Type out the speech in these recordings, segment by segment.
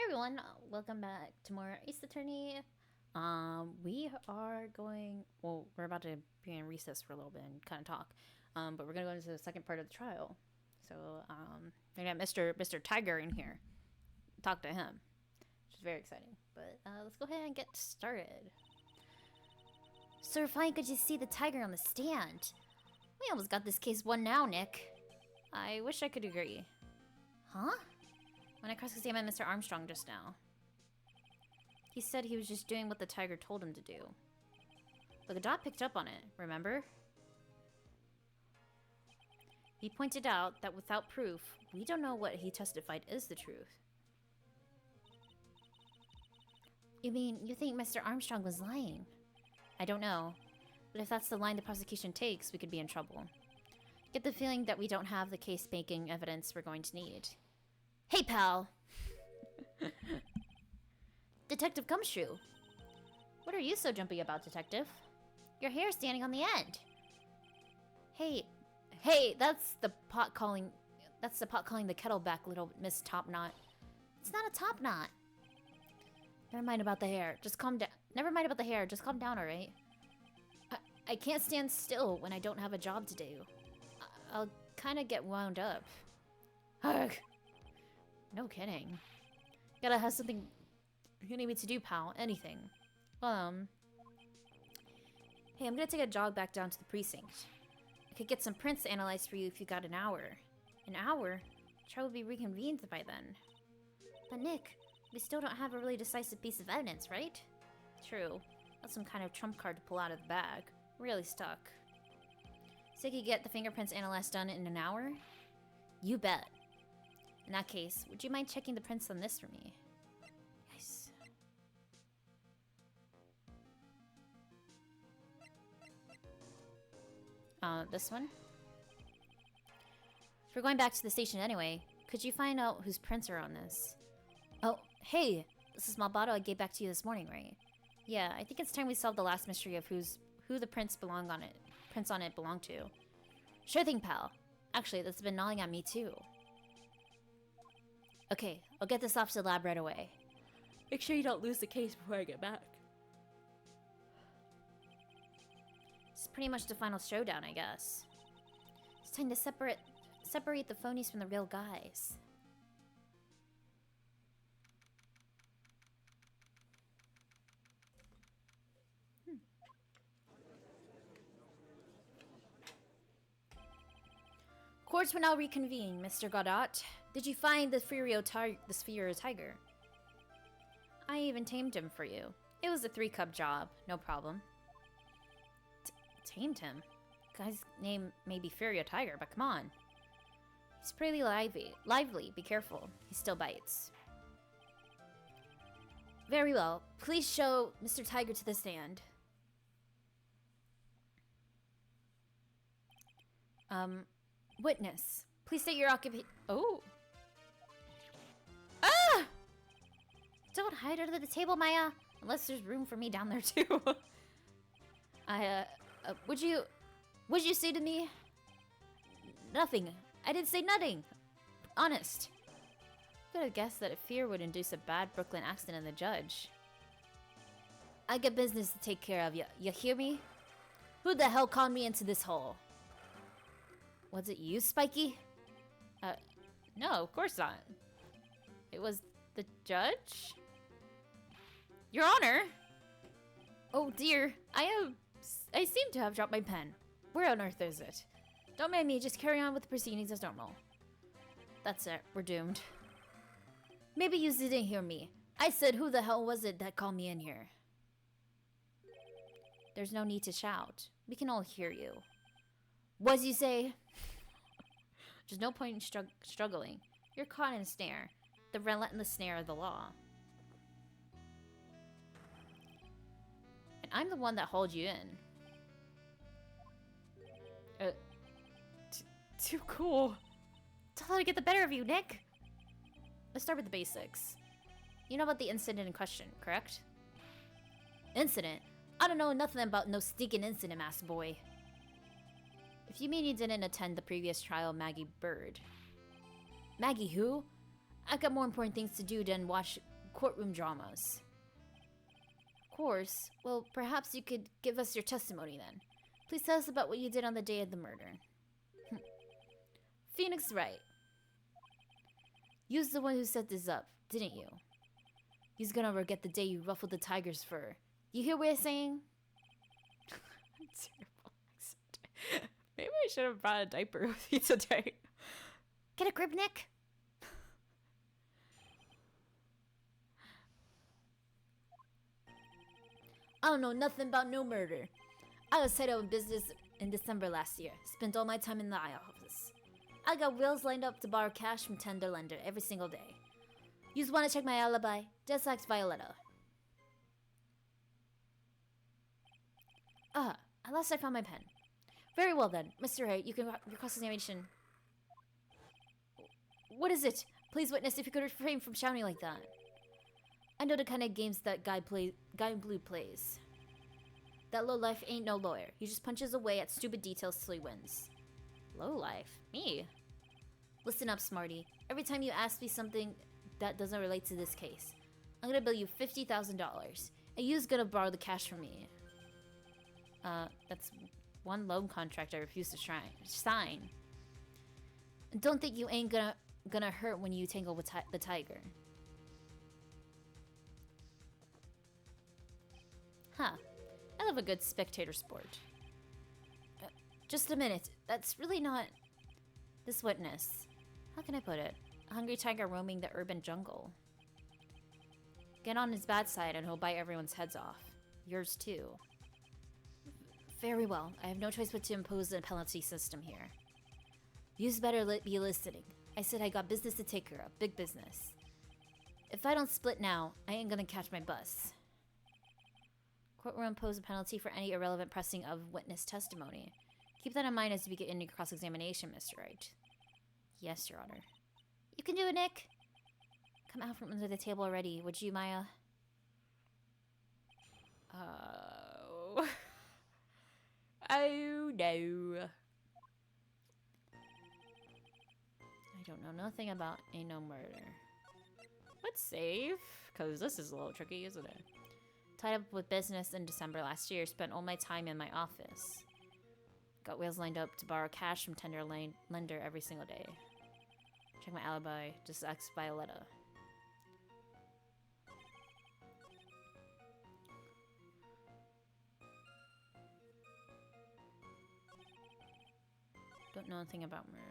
everyone, welcome back to more Ace Attorney. We are going, well, we're about to be in recess for a little bit and kind of talk, but we're going to go into the second part of the trial. So, we got Mr. Tiger in here. Talk to him, which is very exciting. But let's go ahead and get started. Sir, fine, could you see the tiger on the stand? We almost got this case won now, Nick. I wish I could agree. Huh? When I cross-examined Mr. Armstrong just now, he said he was just doing what the tiger told him to do. But the dog picked up on it, remember? He pointed out that without proof, we don't know what he testified is the truth. You mean, you think Mr. Armstrong was lying? I don't know, but if that's the line the prosecution takes, we could be in trouble. Get the feeling that we don't have the case-making evidence we're going to need. Hey, pal! Detective Gumshoe! What are you so jumpy about, Detective? Your hair's standing on the end! Hey, that's the pot calling the kettle back, little Miss Topknot. It's not a top knot. Never mind about the hair, just calm down. Never mind about the hair, just calm down, alright? I can't stand still when I don't have a job to do. I'll kinda get wound up. Ugh. No kidding. Gotta have something you need me to do, pal. Anything. Hey, I'm gonna take a jog back down to the precinct. I could get some prints analyzed for you if you got an hour. An hour? Trial will be reconvened by then. But Nick, we still don't have a really decisive piece of evidence, right? True. That's some kind of trump card to pull out of the bag. Really stuck. So you could get the fingerprints analyzed done in an hour? You bet. In that case, would you mind checking the prints on this for me? Yes. This one? If we're going back to the station anyway, could you find out whose prints are on this? Oh, hey! This is a small bottle I gave back to you this morning, right? Yeah, I think it's time we solve the last mystery of who the prints on it belong to. Sure thing, pal. Actually, that's been gnawing at me too. Okay, I'll get this off to the lab right away. Make sure you don't lose the case before I get back. It's pretty much the final showdown, I guess. It's time to separate the phonies from the real guys. Courts will now reconvene, Mr. Godot. Did you find the Furio tiger? I even tamed him for you. It was a 3-cup job, no problem. Tamed him? Guy's name may be Furio Tiger, but come on. He's pretty lively, be careful. He still bites. Very well. Please show Mr. Tiger to the stand. Witness, please state your occupation. Oh. Ah! Don't hide under the table, Maya. Unless there's room for me down there too. Would you say to me? Nothing. I didn't say nothing. Honest. Could have guessed that fear would induce a bad Brooklyn accident in the judge. I got business to take care of. You hear me? Who the hell called me into this hole? Was it you, Spiky? No, of course not. It was the judge? Your Honor! Oh dear, I seem to have dropped my pen. Where on earth is it? Don't mind me, just carry on with the proceedings as normal. That's it, we're doomed. Maybe you didn't hear me. I said who the hell was it that called me in here? There's no need to shout. We can all hear you. What'd you say? There's no point in struggling. You're caught in a snare. The relentless snare of the law. And I'm the one that hauled you in. Too cool. Tell how to get the better of you, Nick. Let's start with the basics. You know about the incident in question, correct? Incident? I don't know nothing about no stinking incident, master boy. If you mean you didn't attend the previous trial, Maggie Bird. Maggie who? I've got more important things to do than watch courtroom dramas. Of course. Well, perhaps you could give us your testimony then. Please tell us about what you did on the day of the murder. Phoenix Wright. You's the one who set this up, didn't you? You's gonna forget the day you ruffled the tiger's fur. You hear what I'm saying? Terrible accent. Maybe I should have brought a diaper with me today. Get a grip, Nick? I don't know nothing about no murder. I was head of business in December last year. Spent all my time in the office. I got wills lined up to borrow cash from tender lender every single day. You just want to check my alibi? Just ask Violetta. At last I found my pen. Very well then, Mr. Wright, you can your cross-examination. What is it? Please witness if you could refrain from shouting like that. I know the kind of games that guy in blue plays. That lowlife ain't no lawyer. He just punches away at stupid details till he wins. Lowlife? Me? Listen up, Smarty. Every time you ask me something that doesn't relate to this case, I'm gonna bill you $50,000, and you's gonna borrow the cash from me. That's one loan contract I refuse to sign. And don't think you ain't gonna hurt when you tangle with the tiger. Huh. I love a good spectator sport. Just a minute. That's really not... This witness. How can I put it? A hungry tiger roaming the urban jungle. Get on his bad side and he'll bite everyone's heads off. Yours too. Very well. I have no choice but to impose a penalty system here. You's better be listening. I said I got business to take care of. Big business. If I don't split now, I ain't gonna catch my bus. Court will impose a penalty for any irrelevant pressing of witness testimony. Keep that in mind as you begin your cross-examination, Mr. Wright. Yes, Your Honor. You can do it, Nick. Come out from under the table already, would you, Maya? Oh. Oh, no. I don't know nothing about ain't no murder. Let's save, because this is a little tricky, isn't it? Tied up with business in December last year, spent all my time in my office. Got wheels lined up to borrow cash from tender lender every single day. Check my alibi, just ask Violetta. Don't know anything about murder.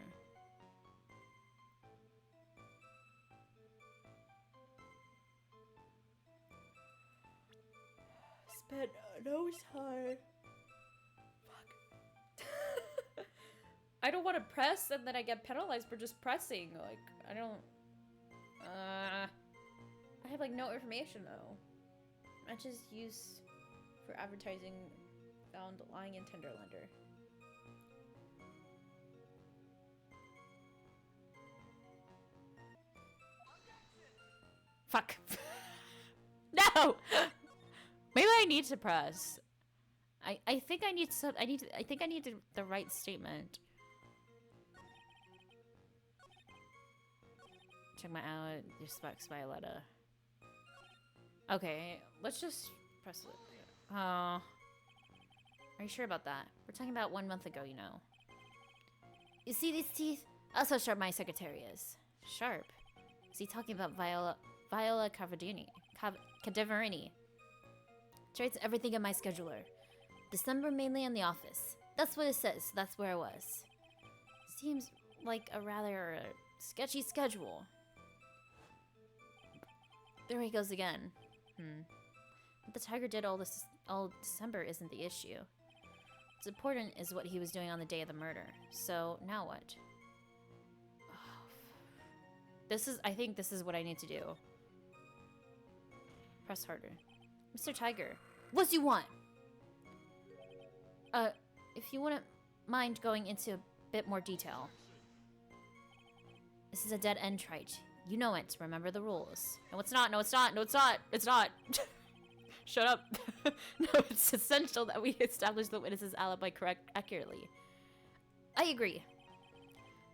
Spent no time. Fuck. I don't want to press and then I get penalized for just pressing. Like, I don't... I have, like, no information, though. Matches used for advertising found lying in tender lender. Fuck. No! Maybe I need to press. I think I need some. I think I need the right statement. Check my out. Your specs, Violetta. Okay, let's just press it. Are you sure about that? We're talking about 1 month ago, you know. You see these teeth? That's how sharp my secretary is. Sharp? Is he talking about Viola Cadaverini? Writes everything in my scheduler. December mainly in the office. That's what it says, so that's where I was. Seems like a rather sketchy schedule. There he goes again. What the tiger did all December isn't the issue. What's important is what he was doing on the day of the murder. So, now what? I think this is what I need to do. Press harder. Mr. Tiger, what do you want? If you wouldn't mind going into a bit more detail. This is a dead end, Wright. You know it. Remember the rules. No, it's not. No, it's not. No, it's not. It's not. Shut up. No, it's essential that we establish the witness's alibi accurately. I agree.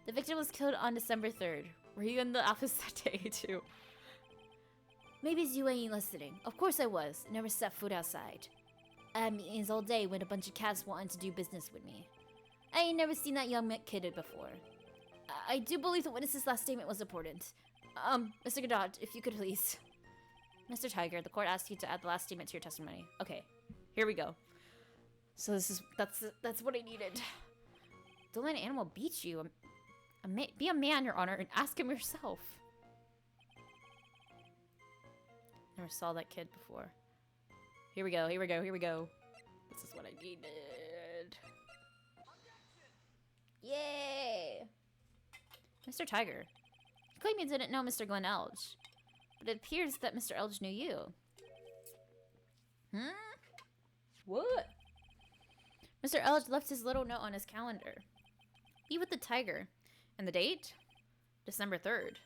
The victim was killed on December 3rd. Were you in the office that day, too? Maybe you ain't listening. Of course I was. Never set foot outside. I had meetings all day with a bunch of cats wanting to do business with me. I ain't never seen that young kid before. I do believe the witness's last statement was important. Mr. Godot, if you could please. Mr. Tiger, the court asked you to add the last statement to your testimony. Okay, here we go. So that's what I needed. Don't let an animal beat you. Be a man, Your Honor, and ask him yourself. Never saw that kid before. Here we go, here we go, here we go. This is what I needed. Yay! Mr. Tiger, you claim you didn't know Mr. Glenn Elge, but it appears that Mr. Elge knew you. What? Mr. Elge left his little note on his calendar. Be with the tiger. And the date? December 3rd.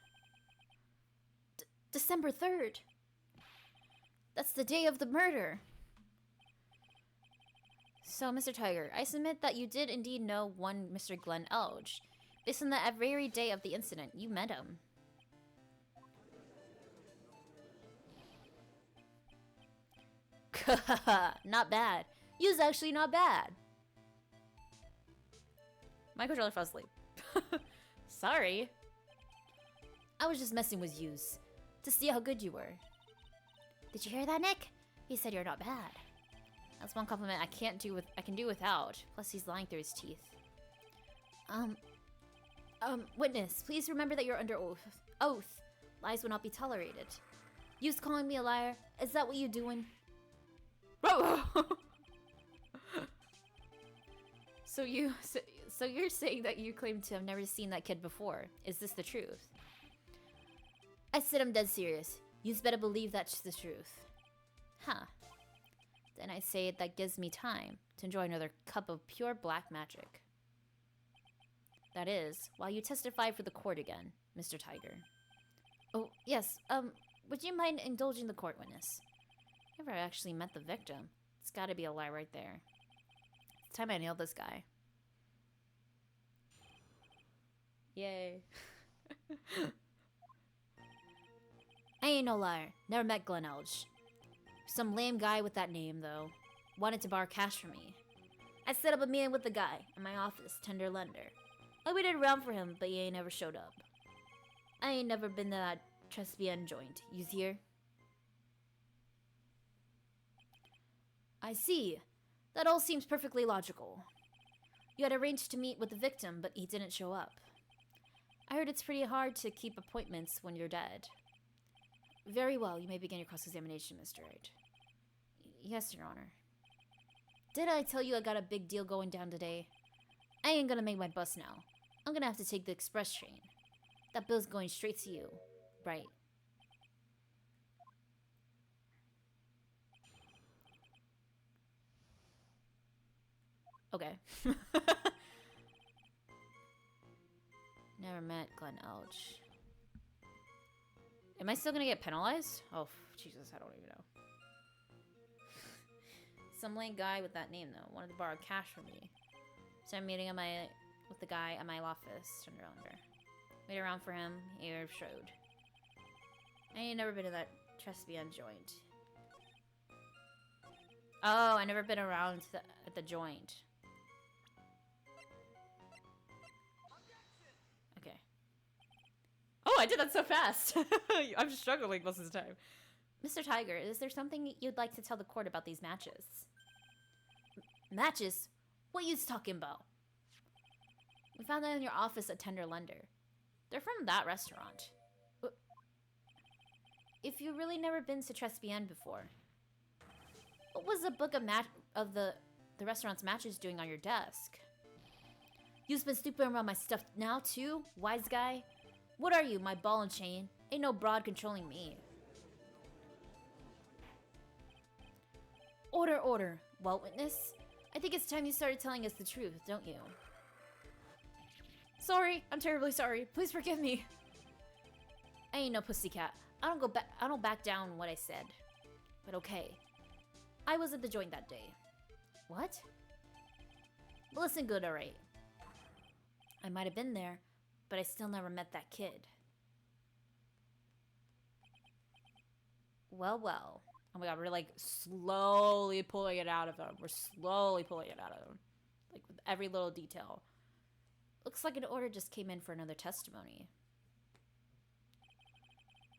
December 3rd? That's the day of the murder. So, Mr. Tiger, I submit that you did indeed know one Mr. Glenn Elge. Based on the very day of the incident, you met him. Not bad. You was actually not bad. My controller fell asleep. Sorry. I was just messing with yous to see how good you were. Did you hear that, Nick? He said you're not bad. That's one compliment I can do without. Plus, he's lying through his teeth. Witness, please remember that you're under oath. Oath. Lies will not be tolerated. You's calling me a liar? Is that what you doing? So you're saying that you claim to have never seen that kid before. Is this the truth? I said I'm dead serious. You'd better believe that's the truth. Huh. Then I say that gives me time to enjoy another cup of pure black magic. That is, while you testify for the court again, Mr. Tiger. Oh, yes, would you mind indulging the court, witness? Never actually met the victim. It's gotta be a lie right there. It's time I nailed this guy. Yay. I ain't no liar. Never met Glenn Elge. Some lame guy with that name, though. Wanted to borrow cash from me. I set up a meeting with the guy in my office, tender lender. I waited around for him, but he ain't never showed up. I ain't never been to that Tribulations joint. You's here? I see. That all seems perfectly logical. You had arranged to meet with the victim, but he didn't show up. I heard it's pretty hard to keep appointments when you're dead. Very well, you may begin your cross-examination, Mr. Wright. Yes, Your Honor. Did I tell you I got a big deal going down today? I ain't gonna make my bus now. I'm gonna have to take the express train. That bill's going straight to you. Right. Okay. Never met Glenn Elge. Am I still gonna get penalized? Oh, Jesus, I don't even know. Some lame guy with that name, though, wanted to borrow cash from me. So I'm meeting with the guy at my office, turned around there. Waited around for him, he never showed. I ain't never been to that Tribulations joint. Oh, I never been around at the joint. Okay. Oh, I did that so fast! I'm struggling most of the time. Mr. Tiger, is there something you'd like to tell the court about these matches? Matches? What you talking about? We found them in your office at Tender Lender. They're from that restaurant. If you really never been to Tribulations before, what was the book of the restaurant's matches doing on your desk? You've been snooping around my stuff now too, wise guy? What are you, my ball and chain? Ain't no broad controlling me. Order, order. Well, witness, I think it's time you started telling us the truth, don't you? Sorry, I'm terribly sorry. Please forgive me. I ain't no pussycat. I don't back down what I said. But okay. I was at the joint that day. What? Listen good, alright. I might have been there, but I still never met that kid. Well, well. Oh my god, we're like slowly pulling it out of him. We're slowly pulling it out of him. Like with every little detail. Looks like an order just came in for another testimony.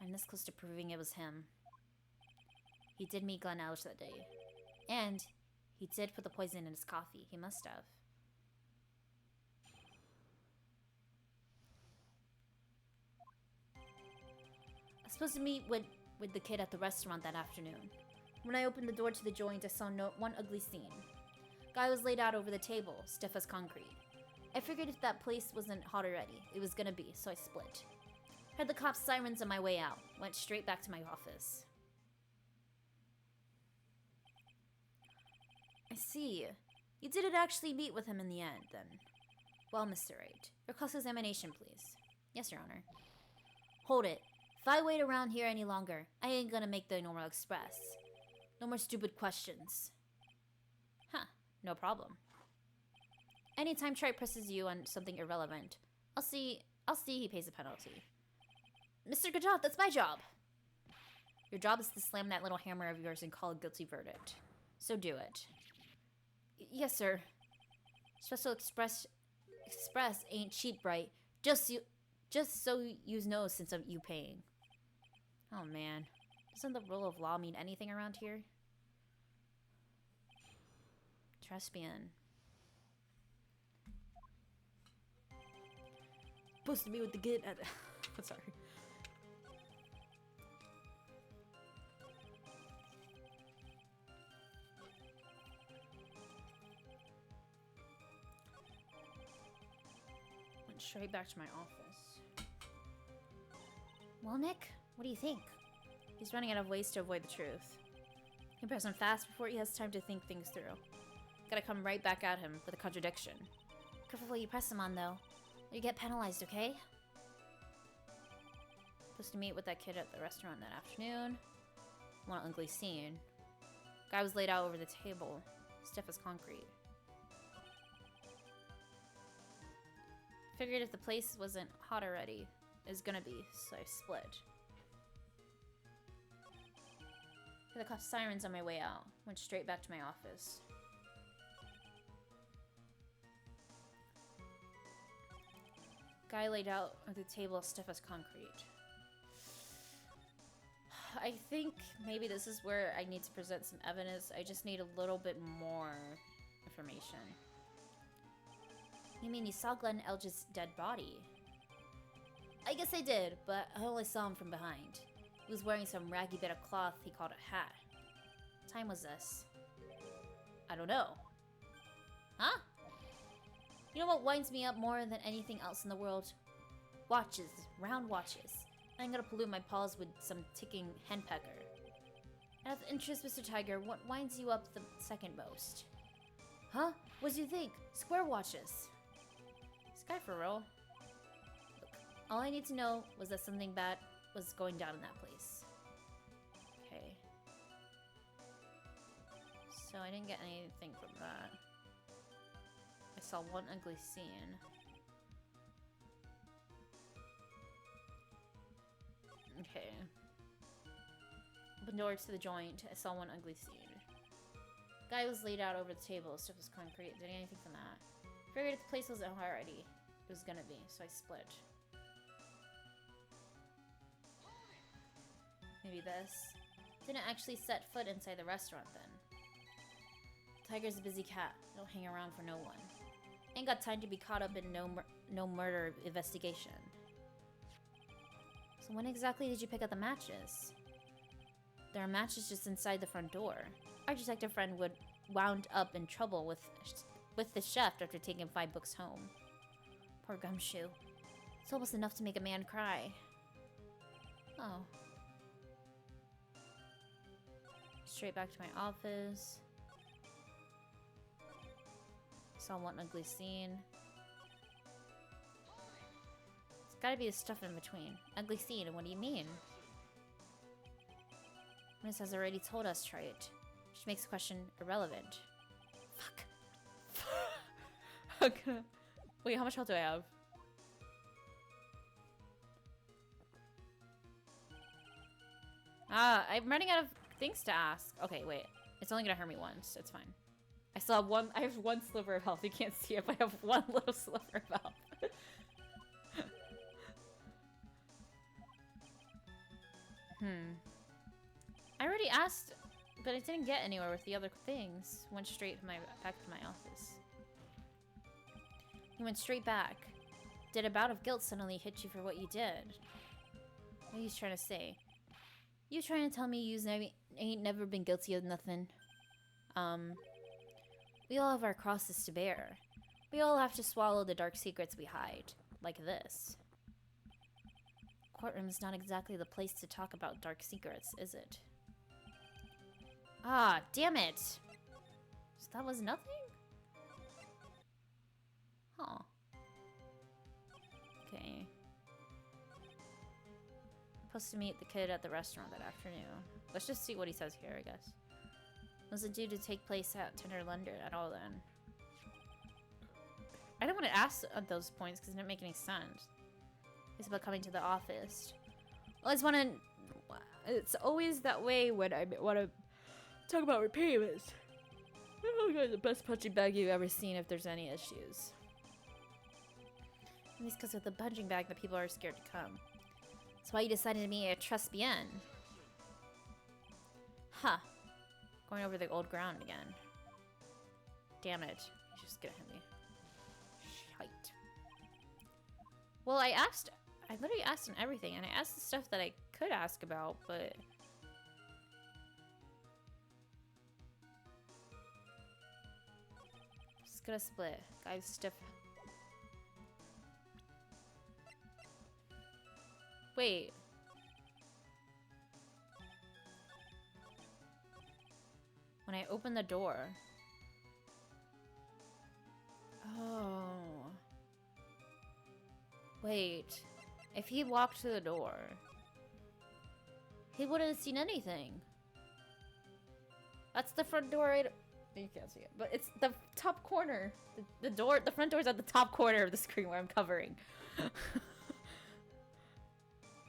I'm this close to proving it was him. He did meet Glenn Ellis that day. And he did put the poison in his coffee. He must have. I was supposed to meet with the kid at the restaurant that afternoon. When I opened the door to the joint, I saw one ugly scene. Guy was laid out over the table, stiff as concrete. I figured if that place wasn't hot already, it was gonna be, so I split. Heard the cops' sirens on my way out. Went straight back to my office. I see. You didn't actually meet with him in the end, then. Well, Mr. Wright, your cross-examination, please. Yes, Your Honor. Hold it. If I wait around here any longer, I ain't gonna make the normal express. No more stupid questions. Huh, no problem. Anytime Tribulations presses you on something irrelevant, I'll see he pays a penalty. Mr. Gadot, that's my job! Your job is to slam that little hammer of yours and call a guilty verdict. So do it. Yes, sir. Special Express ain't cheap, right? Just so you know since I'm you paying. Oh man. Doesn't the rule of law mean anything around here? Trust me in. Supposed to be with the kid at sorry. Went straight back to my office. Well, Nick, what do you think? He's running out of ways to avoid the truth. You press him fast before he has time to think things through. Gotta come right back at him with a contradiction. Careful what you press him on, though. Or you get penalized, okay? Supposed to meet with that kid at the restaurant that afternoon. One ugly scene. Guy was laid out over the table, stiff as concrete. Figured if the place wasn't hot already, it was gonna be, so I split. Heard the cop sirens on my way out. Went straight back to my office. Guy laid out on the table, stiff as concrete. I think maybe this is where I need to present some evidence. I just need a little bit more information. You mean you saw Glenn Elg's dead body? I guess I did, but I only saw him from behind. He was wearing some raggy bit of cloth he called a hat. What time was this? I don't know. Huh? You know what winds me up more than anything else in the world? Watches. Round watches. I ain't gonna pollute my paws with some ticking henpecker. Out of interest, Mr. Tiger, what winds you up the second most? Huh? What do you think? Square watches. This guy for real? Look, all I need to know was that something bad was going down in that place. Okay. So I didn't get anything from that. I saw one ugly scene. Okay. Open door to the joint. I saw one ugly scene. Guy was laid out over the table, stiff as concrete. Didn't get anything from that. Figured if the place wasn't already, it was gonna be, so I split. Maybe this. Didn't actually set foot inside the restaurant then. Tiger's a busy cat. Don't hang around for no one. Ain't got time to be caught up in no murder investigation. So when exactly did you pick up the matches? There are matches just inside the front door. Our detective friend wound up in trouble with the chef after taking 5 books home. Poor Gumshoe. It's almost enough to make a man cry. Oh. Straight back to my office. Saw one ugly scene. It's gotta be the stuff in between. Ugly scene, what do you mean? Miss has already told us, try it. Which makes the question irrelevant. Fuck. Okay. Wait, how much health do I have? I'm running out of things to ask. Okay, wait. It's only gonna hurt me once. It's fine. I still have one. I have one sliver of health. You can't see it, but I have one little sliver of health. I already asked, but I didn't get anywhere with the other things. Went straight back to my office. He went straight back. Did a bout of guilt suddenly hit you for what you did? What are you trying to say? You trying to tell me you ain't never been guilty of nothing? We all have our crosses to bear. We all have to swallow the dark secrets we hide. Like this. Courtroom is not exactly the place to talk about dark secrets, is it? Ah, damn it! So that was nothing? Huh. Okay. Supposed to meet the kid at the restaurant that afternoon. Let's just see what he says here, I guess. Was it due to take place at Tender London at all then? I don't want to ask at those points because it didn't make any sense. It's about coming to the office. Well, I just want to... It's always that way when I want to talk about repayments. Oh, God, the best punching bag you've ever seen if there's any issues. At least because of the punching bag that people are scared to come. That's why you decided to be a trust bien. Huh. Going over the old ground again. Damn it. He's just gonna hit me. Shite. Well, I literally asked him everything, and I asked the stuff that I could ask about, but... Just gonna split. Guy's stiff. Wait. When I open the door. Oh. Wait. If he walked through the door, he wouldn't have seen anything. That's the front door. You can't see it, but it's the top corner. The door, the front door is at the top corner of the screen where I'm covering.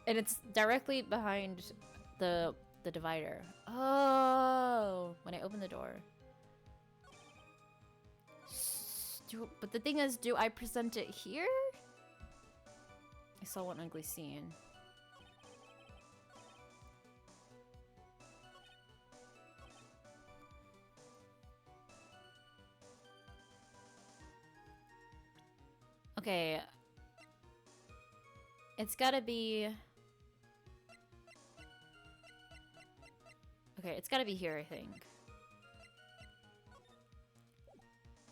And it's directly behind the divider. Oh, when I open the door. But the thing is, do I present it here? I saw one ugly scene. Okay. It's gotta be... Okay, it's gotta be here, I think.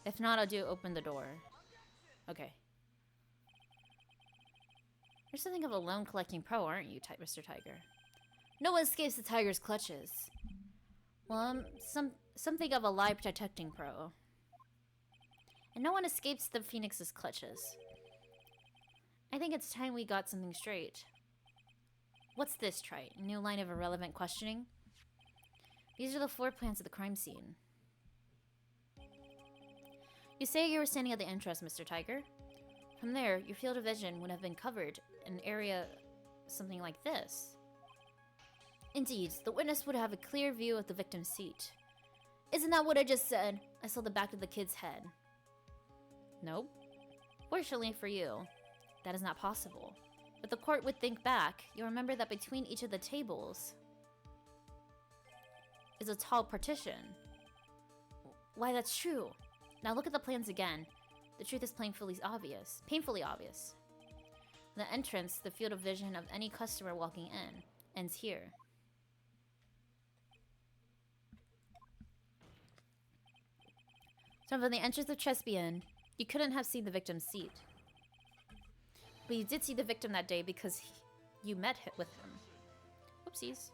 If not, I'll do open the door. Okay. You're something of a loan collecting pro, aren't you, Mr. Tiger? No one escapes the tiger's clutches. Well, I'm something of a lie protecting pro. And no one escapes the phoenix's clutches. I think it's time we got something straight. What's this, Trite? New line of irrelevant questioning? These are the floor plans of the crime scene. You say you were standing at the entrance, Mr. Tiger. From there, your field of vision would have been covered in an area something like this. Indeed, the witness would have a clear view of the victim's seat. Isn't that what I just said? I saw the back of the kid's head. Nope. Fortunately for you, that is not possible. But the court would think back. You'll remember that between each of the tables is a tall partition. Why, that's true. Now look at the plans again. The truth is painfully obvious. The entrance, the field of vision of any customer walking in, ends here. So from the entrance of Chespian, you couldn't have seen the victim's seat. But you did see the victim that day because you met with him. Whoopsies.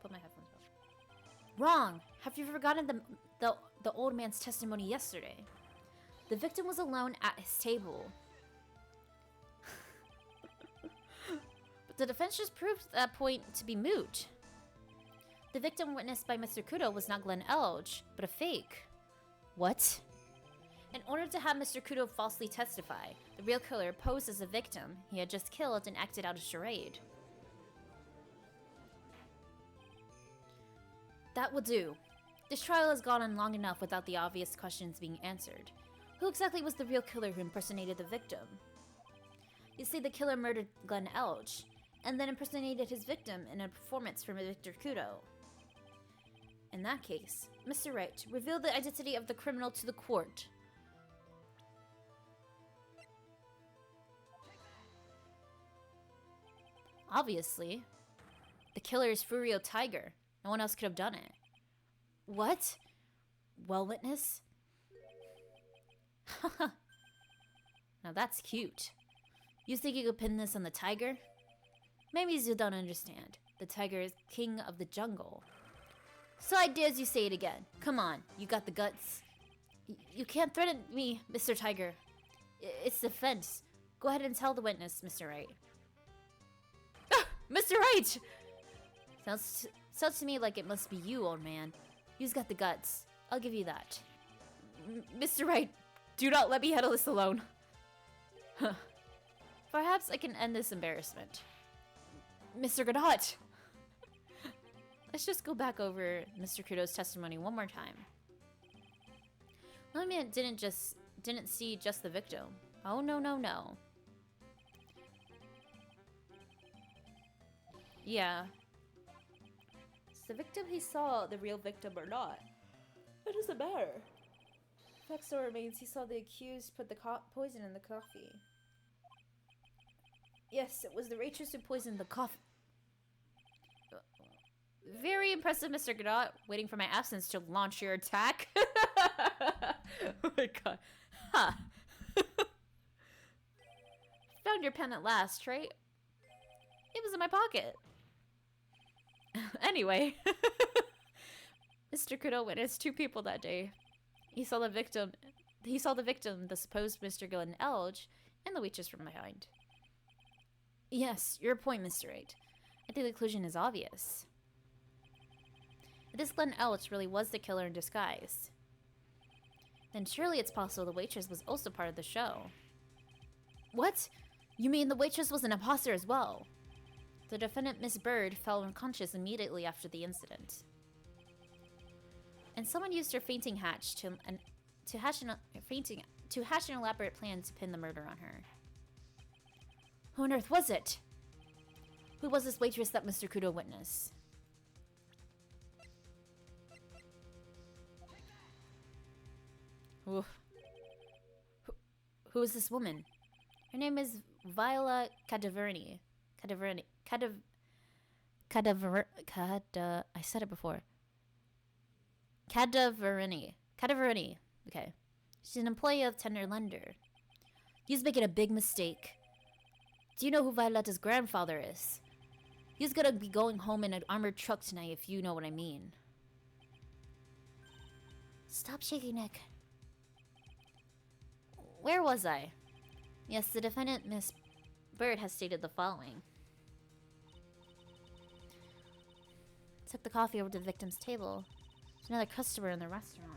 Put my headphones on. Wrong! Have you forgotten the old man's testimony yesterday? The victim was alone at his table. But the defense just proved that point to be moot. The victim witnessed by Mr. Kudo was not Glenn Elge, but a fake. What? In order to have Mr. Kudo falsely testify, the real killer posed as a victim he had just killed and acted out a charade. That will do. This trial has gone on long enough without the obvious questions being answered. Who exactly was the real killer who impersonated the victim? You say the killer murdered Glenn Elch, and then impersonated his victim in a performance from Victor Kudo. In that case, Mr. Wright, reveal the identity of the criminal to the court. Obviously. The killer is Furio Tiger. No one else could have done it. What? Well, witness? Now that's cute. You think you could pin this on the tiger? Maybe you don't understand. The tiger is king of the jungle. So I dare you say it again. Come on, you got the guts. You can't threaten me, Mr. Tiger. It's defense. Go ahead and tell the witness, Mr. Wright. Ah, Mr. Wright! Sounds to me like it must be you, old man. You've got the guts. I'll give you that. Mr. Wright, do not let me handle this alone. Huh. Perhaps I can end this embarrassment. Mr. Godot! Let's just go back over Mr. Kudo's testimony one more time. Lemon didn't see just the victim. Oh no. Yeah. Is the victim he saw the real victim or not? It doesn't matter. Fact still remains he saw the accused put the poison in the coffee. Yes, it was the waitress who poisoned the coffee. Very impressive, Mr. Godot. Waiting for my absence to launch your attack. Oh my god. Ha! Found your pen at last, right? It was in my pocket. Anyway. Mr. Godot witnessed two people that day. He saw the victim, the supposed Mr. Glenn Elge, and the waitress from behind. Yes, your point, Mr. Wright. I think the conclusion is obvious. If this Glenn Elch really was the killer in disguise, then surely it's possible the waitress was also part of the show. What? You mean the waitress was an imposter as well? The defendant, Miss Bird, fell unconscious immediately after the incident. And someone used her fainting hatch to hatch an elaborate plan to pin the murder on her. Who on earth was it? Who was this waitress that Mr. Kudo witnessed? Who is this woman? Her name is Viola Cadaverni. I said it before. Cadaverini. Okay. She's an employee of Tender Lender. He's making a big mistake. Do you know who Violetta's grandfather is? He's gonna be going home in an armored truck tonight, if you know what I mean. Stop shaking, Nick. Where was I? Yes, the defendant, Miss Bird, has stated the following. Took the coffee over to the victim's table. There's another customer in the restaurant.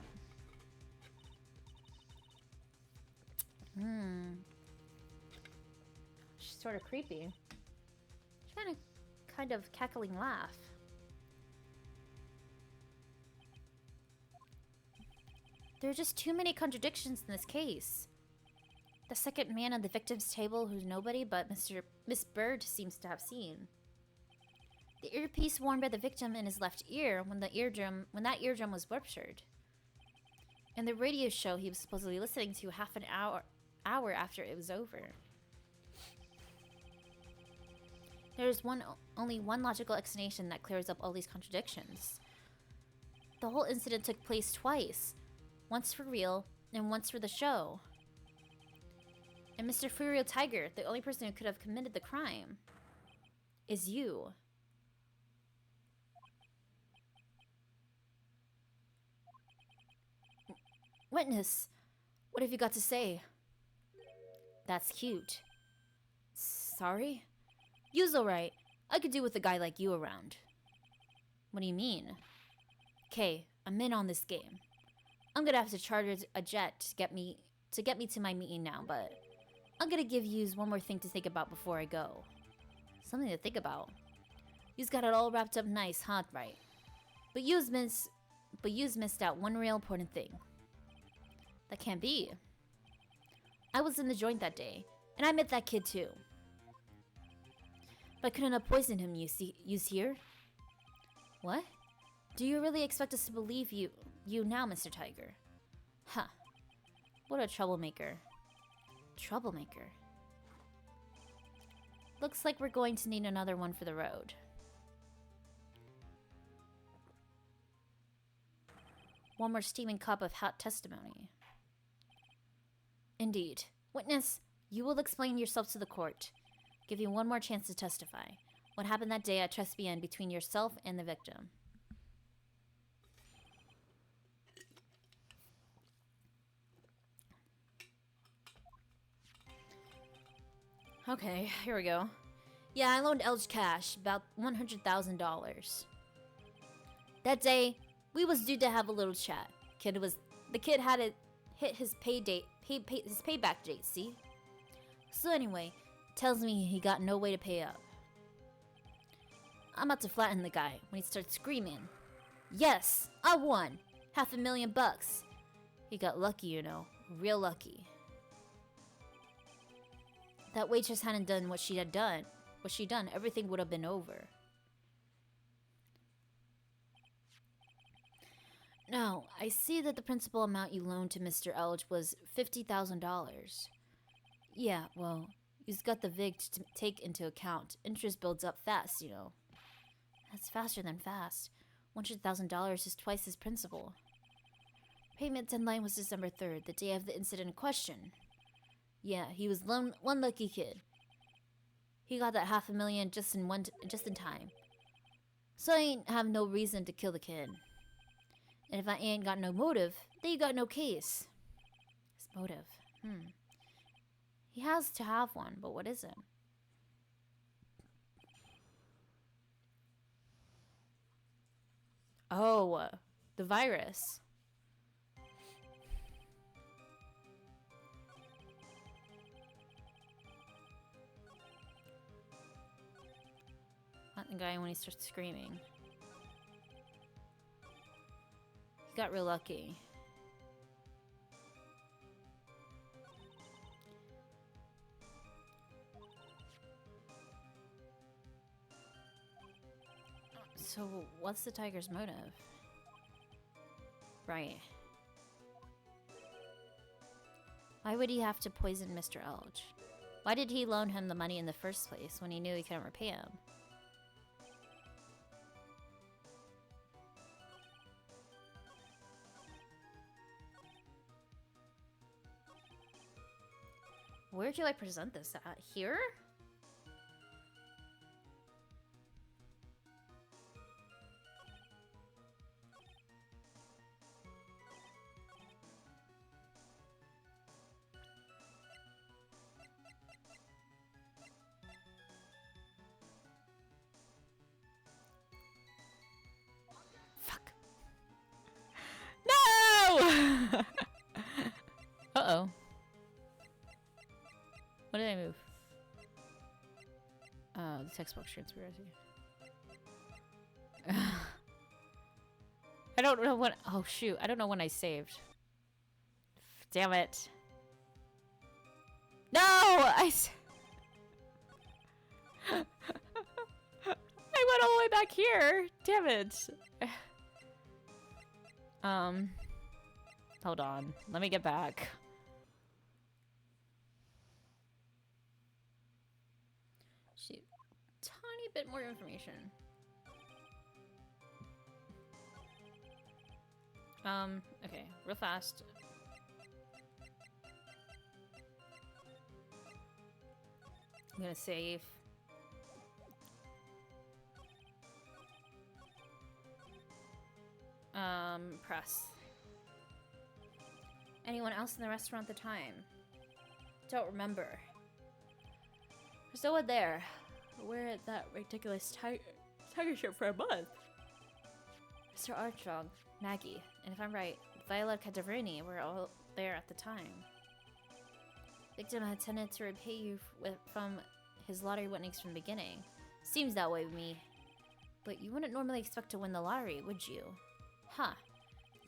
She's sort of creepy. She's got a kind of cackling laugh. There are just too many contradictions in this case. The second man at the victim's table who's nobody but Miss Bird seems to have seen. The earpiece worn by the victim in his left ear when that eardrum was ruptured. And the radio show he was supposedly listening to half an hour after it was over. There's only one logical explanation that clears up all these contradictions. The whole incident took place twice. Once for real, and once for the show. And Mr. Furio Tiger, the only person who could have committed the crime, is you. Witness, what have you got to say? That's cute. Sorry? You's alright. I could do with a guy like you around. What do you mean? Okay, I'm in on this game. I'm gonna have to charter a jet to get me to my meeting now, but I'm gonna give yous one more thing to think about before I go. Something to think about. You's got it all wrapped up nice, huh, Wright? But you's missed out one real important thing. That can't be. I was in the joint that day, and I met that kid too. But I couldn't have poisoned him, you's here? What? Do you really expect us to believe you now, Mr. Tiger? Huh. What a troublemaker. Troublemaker. Looks like we're going to need another one for the road. One more steaming cup of hot testimony. Indeed. Witness, you will explain yourself to the court. Give you one more chance to testify. What happened that day at Chespian between yourself and the victim? Okay, here we go. Yeah, I loaned Elge cash, about $100,000. That day, we was due to have a little chat. The kid had it hit his his payback date, see? So anyway, tells me he got no way to pay up. I'm about to flatten the guy when he starts screaming. Yes, I won! $500,000. He got lucky, you know. Real lucky. That waitress hadn't done what she done, everything would have been over. Now, I see that the principal amount you loaned to Mr. Elge was $50,000. Yeah, well, you've got the VIG to take into account. Interest builds up fast, you know. That's faster than fast. $100,000 is twice his principal. Payment deadline was December 3rd, the day of the incident in question. Yeah, he was one lucky kid. He got that $500,000 just in time. So I ain't have no reason to kill the kid. And if I ain't got no motive, then you got no case. His motive. He has to have one, but what is it? Oh, the virus. Not the guy when he starts screaming. He got real lucky. So, what's the tiger's motive? Right. Why would he have to poison Mr. Elge? Why did he loan him the money in the first place when he knew he couldn't repay him? Where do I present this at? Here? Fuck. No! Uh-oh. What did I move? Oh, the text box transparency. I don't know what. Oh shoot! I don't know when I saved. Damn it! No! I went all the way back here. Damn it! Hold on. Let me get back. Shoot. Tiny bit more information. Okay, real fast. I'm gonna save. Press. Anyone else in the restaurant at the time? Don't remember. There's no one there. Wear that ridiculous tiger shirt for a month. Mr. Armstrong, Maggie, and if I'm right, Viola Cadaverini were all there at the time. Victim had tended to repay you from his lottery winnings from the beginning. Seems that way to me. But you wouldn't normally expect to win the lottery, would you? Huh.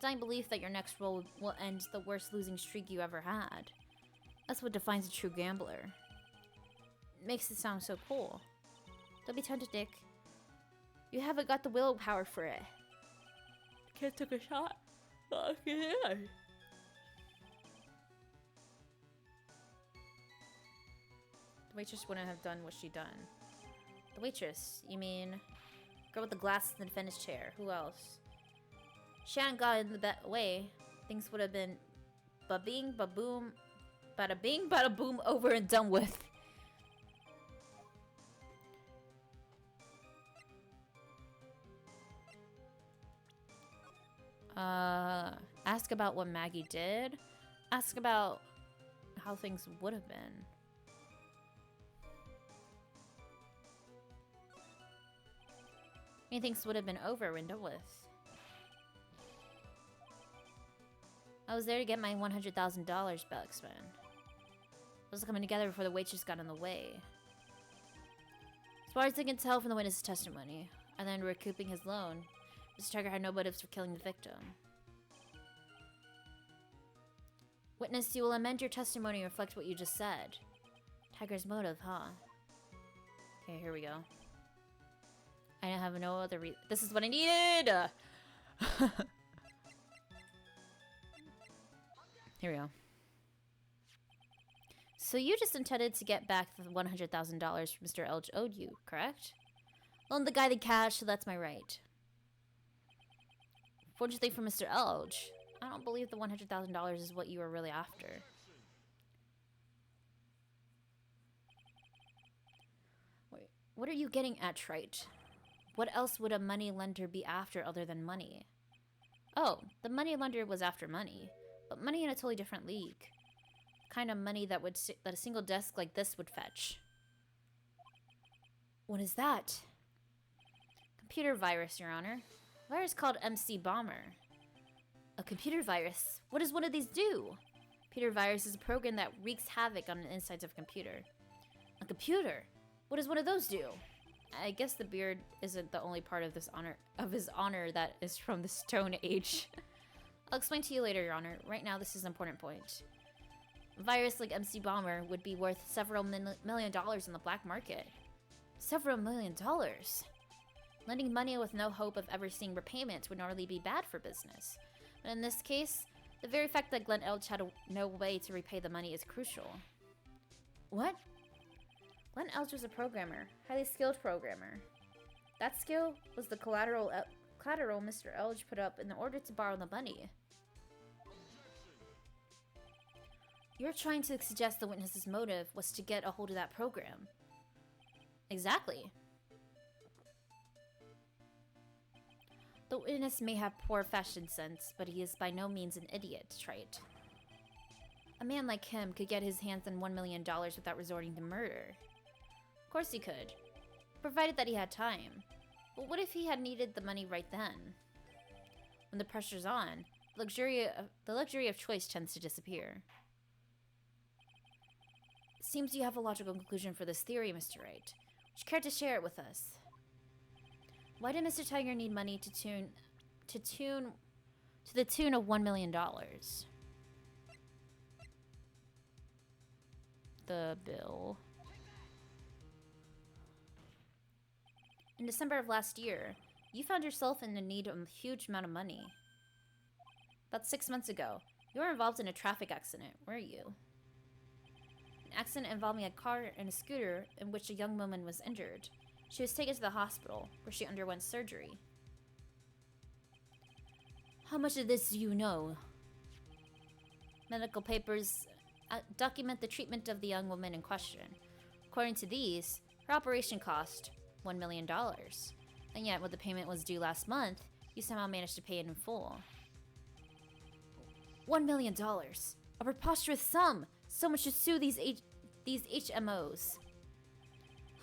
Dying belief that your next roll will end the worst losing streak you ever had. That's what defines a true gambler. Makes it sound so cool. Don't be tempted, Dick. You haven't got the willpower for it. Kid took a shot. The waitress wouldn't have done what she done. The waitress, you mean? Girl with the glasses and the finished chair. Who else? She hadn't got in the way. Things would have been ba-bing, ba-boom, bada-bing, bada-boom, over and done with. Ask about what Maggie did. Ask about how things would have been. Things would have been over and done with. I was there to get my $100,000, Bellixman. I was coming together before the waitress got in the way. As far as I can tell from the witness's testimony, and then recouping his loan, Mr. Tiger had no motives for killing the victim. Witness, you will amend your testimony and reflect what you just said. Tiger's motive, huh? Okay, here we go. I have no other reason. This is what I needed! Here we go. So you just intended to get back the $100,000 Mr. Elge owed you, correct? Loaned the guy the cash, so that's my right. Fortunately for Mr. Elge, I don't believe the $100,000 is what you were really after. Wait, what are you getting at, Wright? What else would a money lender be after other than money? Oh, the money lender was after money, but money in a totally different league. Kind of money that a single desk like this would fetch. What is that? Computer virus, Your Honor. A virus called MC Bomber. A computer virus? What does one of these do? Computer virus is a program that wreaks havoc on the insides of a computer. A computer? What does one of those do? I guess the beard isn't the only part of his honor that is from the Stone Age. I'll explain to you later, Your Honor. Right now, this is an important point. A virus like MC Bomber would be worth several million dollars in the black market. Several $1 million? Lending money with no hope of ever seeing repayment would normally be bad for business. But in this case, the very fact that Glenn Elge had no way to repay the money is crucial. What? Glenn Elge was a programmer, highly skilled programmer. That skill was the collateral Mr. Elge put up in order to borrow the money. You're trying to suggest the witness's motive was to get a hold of that program. Exactly. The witness may have poor fashion sense, but he is by no means an idiot, Wright. A man like him could get his hands on $1 million without resorting to murder. Of course he could, provided that he had time. But what if he had needed the money right then? When the pressure's on, the luxury of choice tends to disappear. It seems you have a logical conclusion for this theory, Mr. Wright. Would you care to share it with us? Why did Mr. Tiger need money to the tune of $1 million? The bill. In December of last year, you found yourself in the need of a huge amount of money. About 6 months ago, you were involved in a traffic accident, were you? An accident involving a car and a scooter in which a young woman was injured. She was taken to the hospital, where she underwent surgery. How much of this do you know? Medical papers document the treatment of the young woman in question. According to these, her operation cost $1 million. And yet, when the payment was due last month, you somehow managed to pay it in full. $1 million. A preposterous sum. So much to sue these HMOs.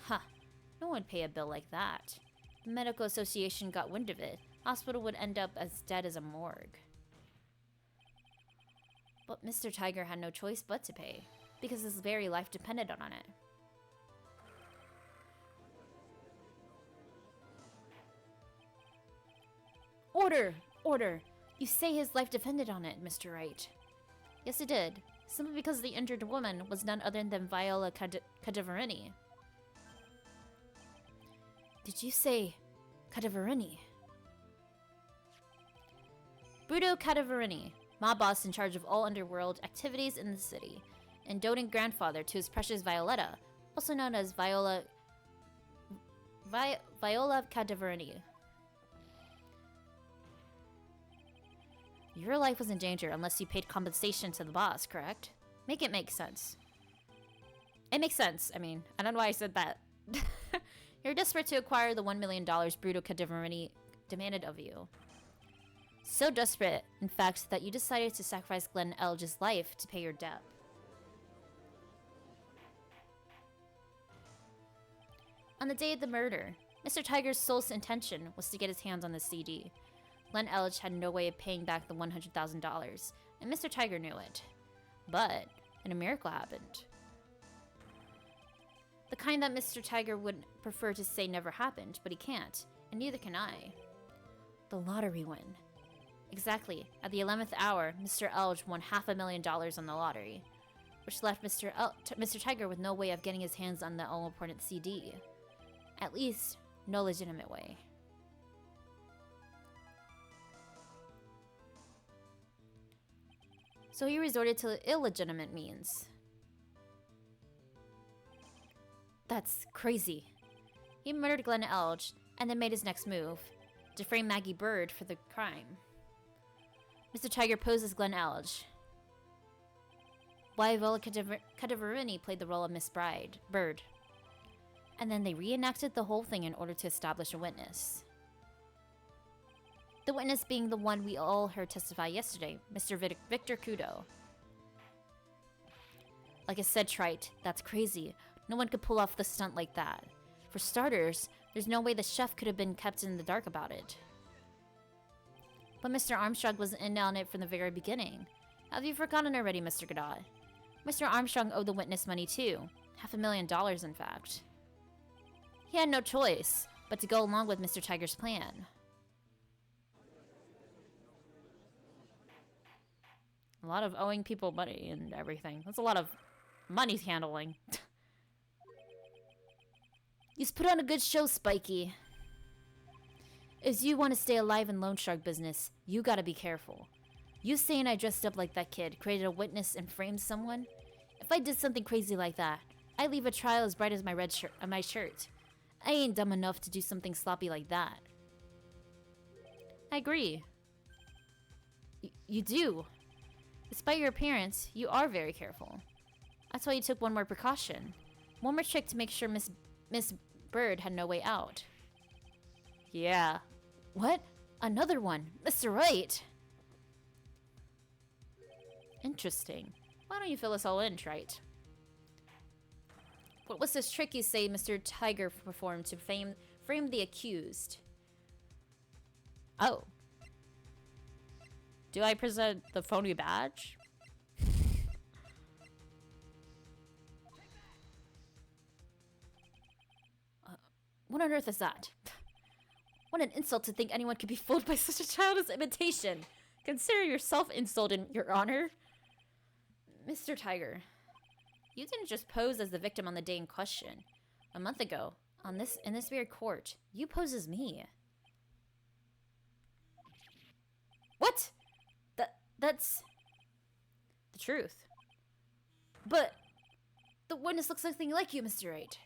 Huh. No one would pay a bill like that. The medical association got wind of it. Hospital would end up as dead as a morgue. But Mr. Tiger had no choice but to pay, because his very life depended on it. Order! Order! You say his life depended on it, Mr. Wright. Yes, it did. Simply because the injured woman was none other than Viola Cadaverini. Did you say Cadaverini? Bruto Cadaverini, mob boss in charge of all underworld activities in the city, and doting grandfather to his precious Violetta, also known as Viola Cadaverini. Your life was in danger unless you paid compensation to the boss, correct? Make it make sense. It makes sense. I mean, I don't know why I said that. You're desperate to acquire the $1 million Bruto Cadaverini demanded of you. So desperate, in fact, that you decided to sacrifice Glenn Elge's life to pay your debt. On the day of the murder, Mr. Tiger's sole intention was to get his hands on the CD. Glenn Elge had no way of paying back the $100,000, and Mr. Tiger knew it. But then a miracle happened. The kind that Mr. Tiger would prefer to say never happened, but he can't, and neither can I. The lottery win. Exactly, at the 11th hour, Mr. Elge won $500,000 on the lottery, which left Mr. Tiger with no way of getting his hands on the all-important CD. At least, no legitimate way. So he resorted to illegitimate means. That's crazy. He murdered Glenn Elge, and then made his next move, to frame Maggie Bird for the crime. Mr. Tiger posed as Glenn Elge. Viola Cadaverini played the role of Miss Bird. And then they reenacted the whole thing in order to establish a witness. The witness being the one we all heard testify yesterday, Mr. Victor Kudo. Like I said, Trite, that's crazy. No one could pull off the stunt like that. For starters, there's no way the chef could have been kept in the dark about it. But Mr. Armstrong was in on it from the very beginning. Have you forgotten already, Mr. Godot? Mr. Armstrong owed the witness money too. $500,000, in fact. He had no choice but to go along with Mr. Tiger's plan. A lot of owing people money and everything. That's a lot of money handling. You've put on a good show, Spiky. If you want to stay alive in loan shark business, you gotta be careful. You saying I dressed up like that kid, created a witness, and framed someone? If I did something crazy like that, I'd leave a trail as bright as my red shirt, my shirt. I ain't dumb enough to do something sloppy like that. I agree. You do. Despite your appearance, you are very careful. That's why you took one more precaution. One more trick to make sure Miss Bird had no way out. Yeah. What? Another one. Mr. Wright. Interesting. Why don't you fill us all in, Trite? What was this trick you say Mr. Tiger performed to frame the accused? Oh. Do I present the phony badge? What on earth is that? What an insult to think anyone could be fooled by such a childish imitation. Consider yourself insulted, Your Honor. Mr. Tiger, you didn't just pose as the victim on the day in question. A month ago, in this very court, you posed as me. What? That's the truth. But the witness looks nothing like you, Mr. Wright.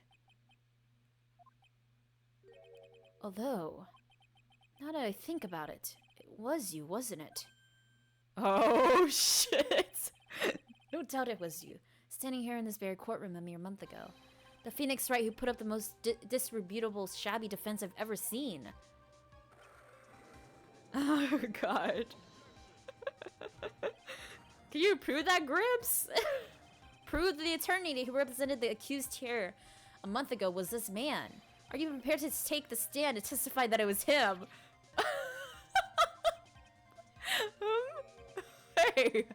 Although, now that I think about it, it was you, wasn't it? Oh, shit. No doubt it was you, standing here in this very courtroom a mere month ago. The Phoenix Wright who put up the most disreputable, shabby defense I've ever seen. Oh, God. Can you prove that, Grips? Prove the attorney who represented the accused here a month ago was this man. Are you prepared to take the stand to testify that it was him? Hey,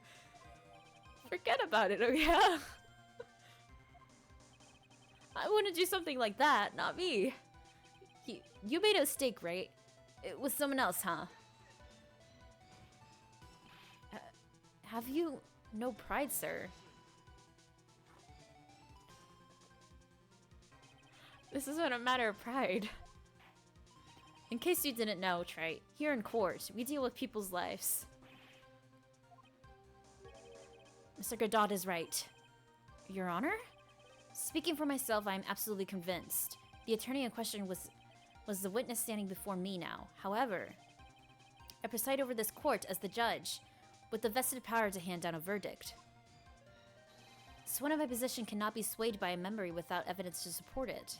forget about it, oh yeah? I wouldn't do something like that, not me. You made a mistake, right? It was someone else, huh? Have you no pride, sir? This isn't a matter of pride. In case you didn't know, Wright, here in court, we deal with people's lives. Mr. Godot is right. Your Honor? Speaking for myself, I am absolutely convinced. The attorney in question was the witness standing before me now. However, I preside over this court as the judge, with the vested power to hand down a verdict. Someone in my position cannot be swayed by a memory without evidence to support it.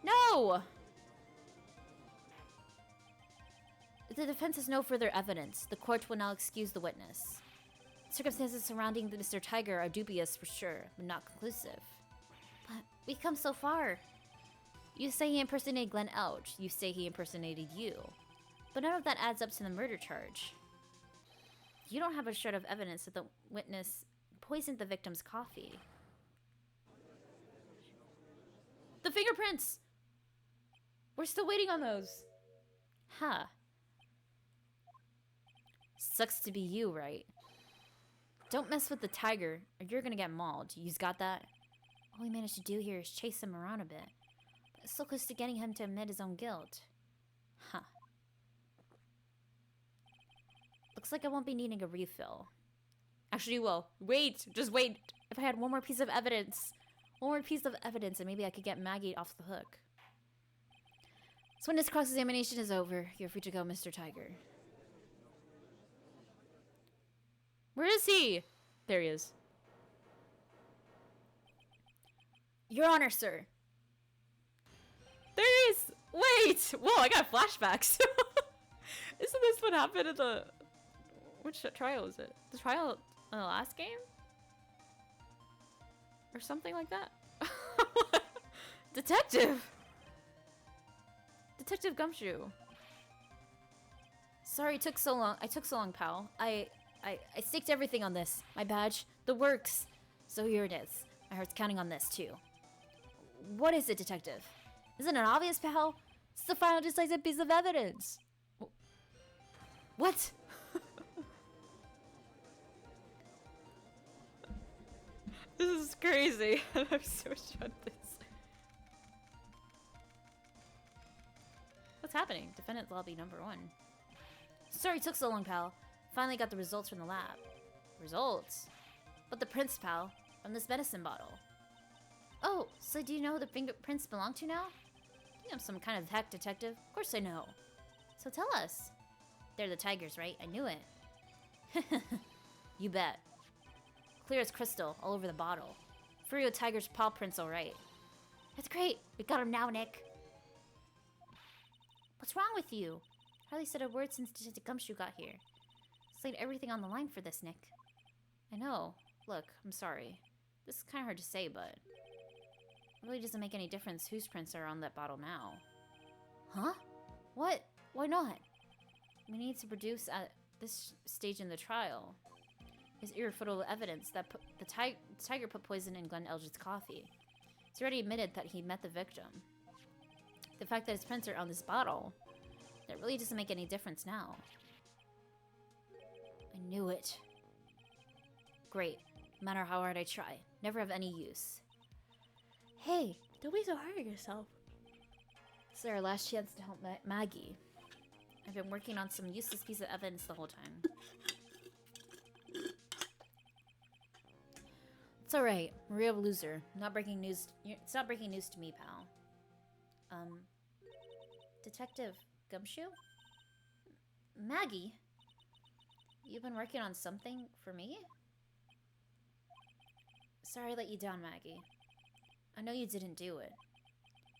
No! The defense has no further evidence. The court will now excuse the witness. Circumstances surrounding Mr. Tiger are dubious for sure, but not conclusive. But we've come so far. You say he impersonated Glenn Elch. You say he impersonated you. But none of that adds up to the murder charge. You don't have a shred of evidence that the witness poisoned the victim's coffee. The fingerprints! We're still waiting on those. Huh. Sucks to be you, Wright. Don't mess with the tiger, or you're gonna get mauled. You've got that? All we managed to do here is chase him around a bit. But so close to getting him to admit his own guilt. Huh. Looks like I won't be needing a refill. Actually, you will. Wait! Just wait! If I had one more piece of evidence. One more piece of evidence, and maybe I could get Maggie off the hook. So when this cross-examination is over, you're free to go, Mr. Tiger. Where is he? There he is. Your Honor, sir. There he is! Wait! Whoa, I got flashbacks. Isn't this what happened at the... Which trial is it? The trial in the last game? Or something like that? Detective! Detective Gumshoe. Sorry it took so long. I took so long, pal. I staked everything on this. My badge, the works. So here it is. My heart's counting on this, too. What is it, Detective? Isn't it obvious, pal? It's the final decisive piece of evidence. What? This is crazy. I'm so sure this. What's happening? Defendant lobby number 1. Sorry it took so long, pal. Finally got the results from the lab. Results? But the prints, pal. From this medicine bottle. Oh, so do you know who the fingerprints belong to now? I think I'm some kind of hack detective. Of course I know. So tell us. They're the tigers, right? I knew it. You bet. Clear as crystal, all over the bottle. Furio Tiger's paw prints alright. That's great. We got him now, Nick. What's wrong with you? Hardly said a word since Detective Gumshoe got here. Laid everything on the line for this, Nick. I know. Look, I'm sorry. This is kind of hard to say, but... It really doesn't make any difference whose prints are on that bottle now. Huh? What? Why not? We need to produce at this stage in the trial is irrefutable evidence that the tiger put poison in Glenn Elgit's coffee. He's already admitted that he met the victim. The fact that his prints are on this bottle, that really doesn't make any difference now. I knew it. Great. No matter how hard I try, never have any use. Hey, don't be so hard on yourself. This is our last chance to help Maggie. I've been working on some useless piece of evidence the whole time. It's alright. Maria a loser. Not breaking news. It's not breaking news to me, pal. Detective Gumshoe? Maggie? You've been working on something for me? Sorry I let you down, Maggie. I know you didn't do it.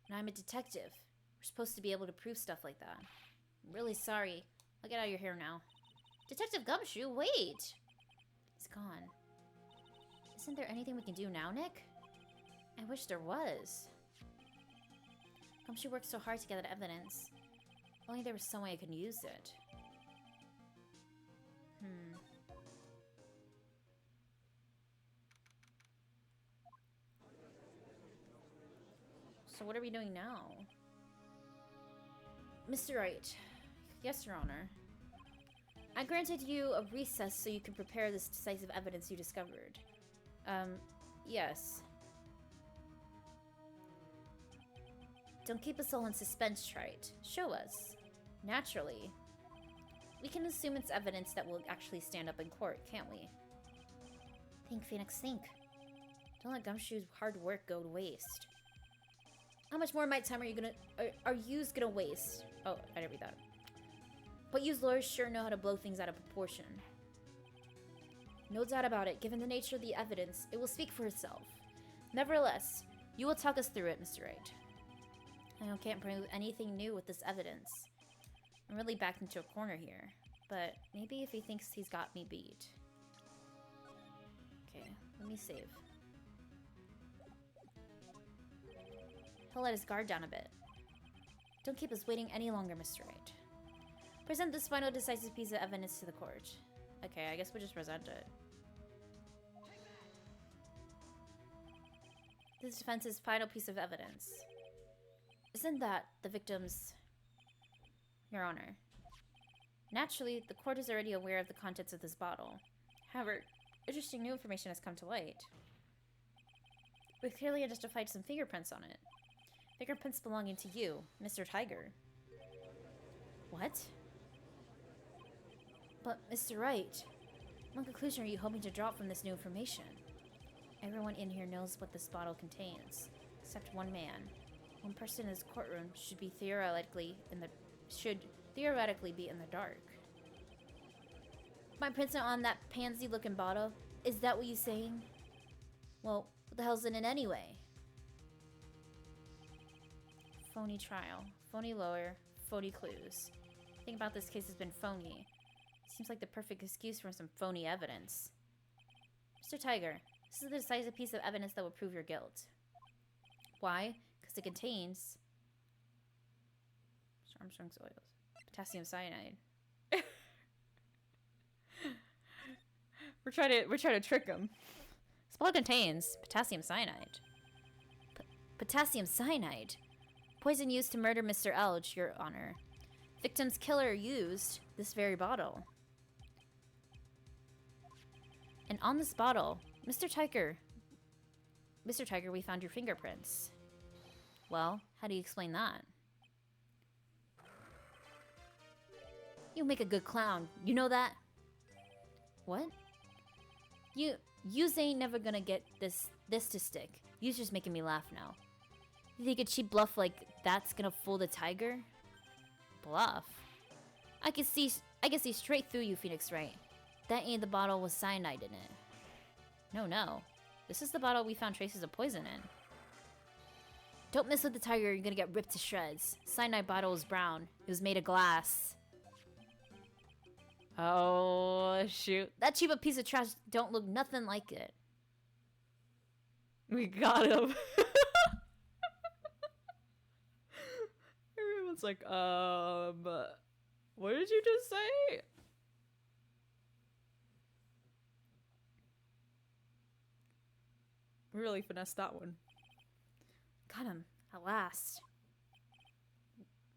And I'm a detective. We're supposed to be able to prove stuff like that. I'm really sorry. I'll get out of your hair now. Detective Gumshoe, wait! He's gone. Isn't there anything we can do now, Nick? I wish there was. Gumshoe worked so hard to get that evidence. If only there was some way I could use it. So what are we doing now? Mr. Wright. Yes, Your Honor. I granted you a recess so you could prepare this decisive evidence you discovered. Yes. Don't keep us all in suspense, Wright. Show us. Naturally. We can assume it's evidence that will actually stand up in court, can't we? Think, Phoenix, think. Don't let Gumshoe's hard work go to waste. How much more of my time are yous gonna waste? Oh, I didn't read that. But yous lawyers sure know how to blow things out of proportion. No doubt about it, given the nature of the evidence, it will speak for itself. Nevertheless, you will talk us through it, Mr. Wright. I can't prove anything new with this evidence. I'm really backed into a corner here, but maybe if he thinks he's got me beat. Okay, let me save. He'll let his guard down a bit. Don't keep us waiting any longer, Mr. Wright. Present this final decisive piece of evidence to the court. Okay, I guess we'll just present it. This defense's final piece of evidence. Isn't that the victim's... Your Honor. Naturally, the court is already aware of the contents of this bottle. However, interesting new information has come to light. We've clearly identified some fingerprints on it. Fingerprints belonging to you, Mr. Tiger. What? But, Mr. Wright, what conclusion are you hoping to draw from this new information? Everyone in here knows what this bottle contains, except one man. One person in this courtroom should theoretically be in the dark. My prints are on that pansy-looking bottle. Is that what you're saying? Well, what the hell's in it anyway? Phony trial, phony lawyer, phony clues. Everything about this case has been phony. Seems like the perfect excuse for some phony evidence. Mr. Tiger, this is the decisive piece of evidence that will prove your guilt. Why? Because it contains Armstrong's oils, potassium cyanide. We're trying to trick him. This bottle contains potassium cyanide. Potassium cyanide? Poison used to murder Mr. Elge, Your Honor. Victim's killer used this very bottle. And on this bottle, Mr. Tiger, we found your fingerprints. Well, how do you explain that? You make a good clown. You know that? What? Yous ain't never gonna get this to stick. You's just making me laugh now. You think a cheap bluff like that's gonna fool the tiger? Bluff? I can see straight through you, Phoenix Wright. That ain't the bottle with cyanide in it. No. This is the bottle we found traces of poison in. Don't mess with the tiger, you're gonna get ripped to shreds. Cyanide bottle was brown. It was made of glass. Oh, shoot. That cheap a piece of trash don't look nothing like it. We got him. Everyone's like, what did you just say? Really finessed that one. Got him, at last.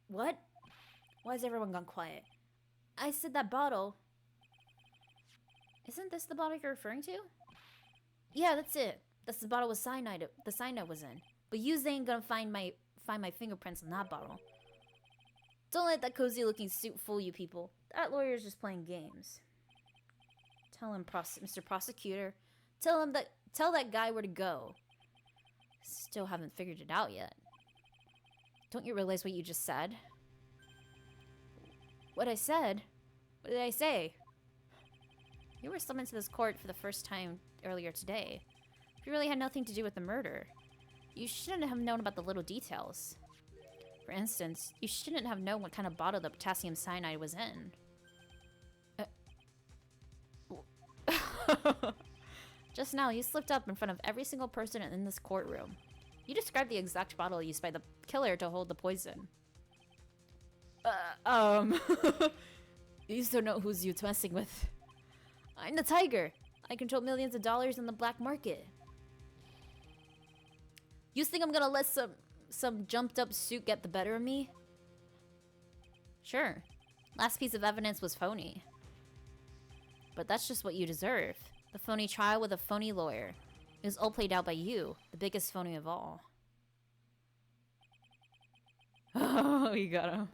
What? Why has everyone gone quiet? I said that bottle. Isn't this the bottle you're referring to? Yeah, that's it. That's the bottle with cyanide. The cyanide was in. But you ain't gonna find my fingerprints in that bottle. Don't let that cozy-looking suit fool you, people. That lawyer's just playing games. Tell him, Mr. Prosecutor. Tell that guy where to go. Still haven't figured it out yet. Don't you realize what you just said? What I said? What did I say? You were summoned to this court for the first time earlier today. You really had nothing to do with the murder. You shouldn't have known about the little details. For instance, you shouldn't have known what kind of bottle the potassium cyanide was in. Just now, you slipped up in front of every single person in this courtroom. You described the exact bottle used by the killer to hold the poison. You still know who's you messing with. I'm the tiger. I control millions of dollars in the black market. You think I'm gonna let some jumped up suit get the better of me? Sure. Last piece of evidence was phony. but that's just what you deserve. The phony trial with a phony lawyer. It was all played out by you, the biggest phony of all. Oh, you got him.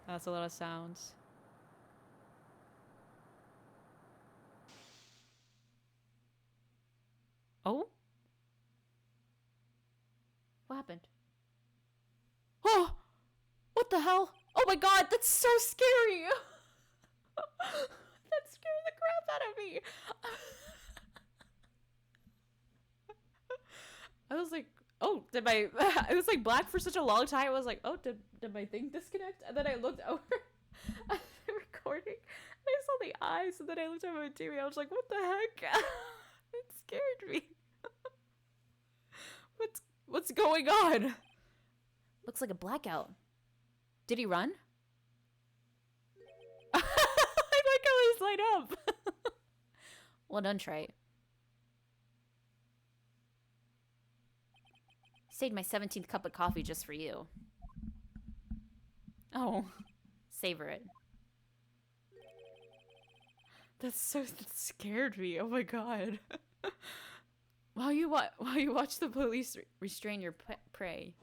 That's a lot of sounds. Oh? What happened? Oh! What the hell? Oh my god, that's so scary! That scared the crap out of me! I was like, oh, did my... It was like black for such a long time. I was like, oh, did my thing disconnect? And then I looked over at the recording, and I saw the eyes, and then I looked over my TV, I was like, what the heck? It scared me. What's going on? Looks like a blackout. Did he run? I like how he's light up. Well done, Trey. Saved my 17th cup of coffee just for you. Oh, savor it. That scared me. Oh my god. While you watch the police restrain your prey.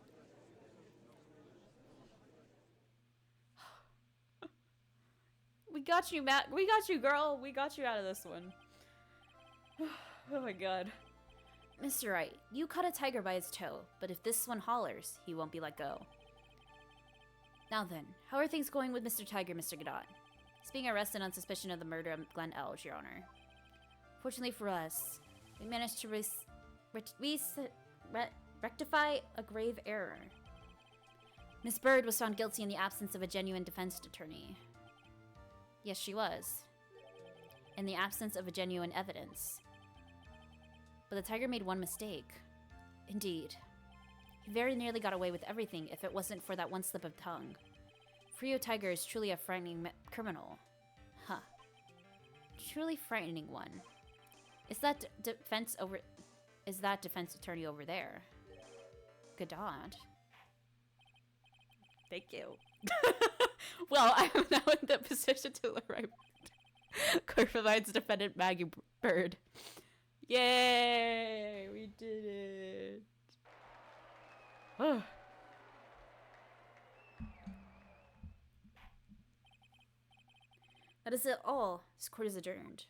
We got you, Matt. We got you, girl. We got you out of this one. Oh my god. Mr. Wright, you caught a tiger by its toe, but if this one hollers, he won't be let go. Now then, how are things going with Mr. Tiger, Mr. Godot? He's being arrested on suspicion of the murder of Glenn Elge, Your Honor. Fortunately for us, we managed to rectify a grave error. Miss Bird was found guilty in the absence of a genuine defense attorney. Yes, she was. In the absence of a genuine evidence. But the tiger made one mistake. Indeed. He very nearly got away with everything if it wasn't for that one slip of tongue. Frio Tiger is truly a frightening criminal. Huh. Truly frightening one. Is that defense attorney over there? Godot. Thank you. Well, I am now in the position to right. Court provides defendant Maggie Bird. Yay! We did it. Oh. That is it all. This court is adjourned.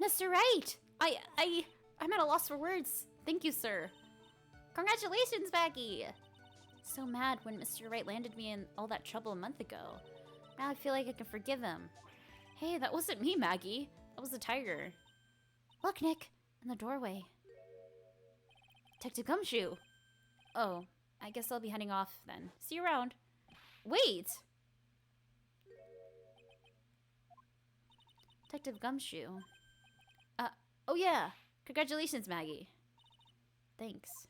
Mr. Wright! I'm at a loss for words. Thank you, sir. Congratulations, Maggie! So mad when Mr. Wright landed me in all that trouble a month ago. Now I feel like I can forgive him. Hey, that wasn't me, Maggie. That was the tiger. Look, Nick, in the doorway. Detective Gumshoe. Oh, I guess I'll be heading off then. See you around. Wait! Detective Gumshoe. Oh yeah. Congratulations, Maggie. Thanks.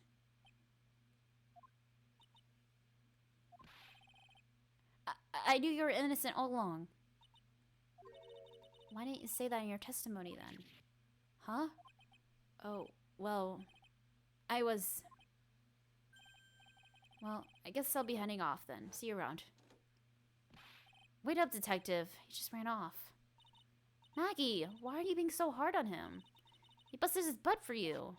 I knew you were innocent all along. Why didn't you say that in your testimony then? Huh? Oh, well, Well, I guess I'll be heading off then. See you around. Wait up, detective. He just ran off. Maggie, why are you being so hard on him? He busted his butt for you.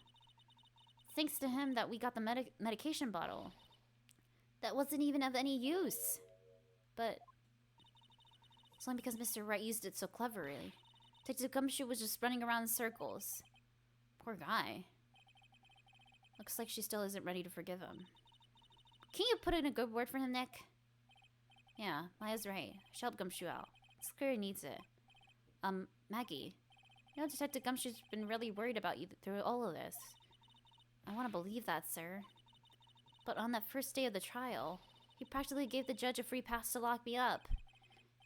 Thanks to him that we got the medication bottle. That wasn't even of any use. But it's only because Mr. Wright used it so cleverly. Detective Gumshoe was just running around in circles. Poor guy. Looks like she still isn't ready to forgive him. Can you put in a good word for him, Nick? Yeah, Maya's right. She'll help Gumshoe out. It's clear he needs it. Maggie. You know, Detective Gumshoe's been really worried about you through all of this. I want to believe that, sir. But on that first day of the trial, he practically gave the judge a free pass to lock me up.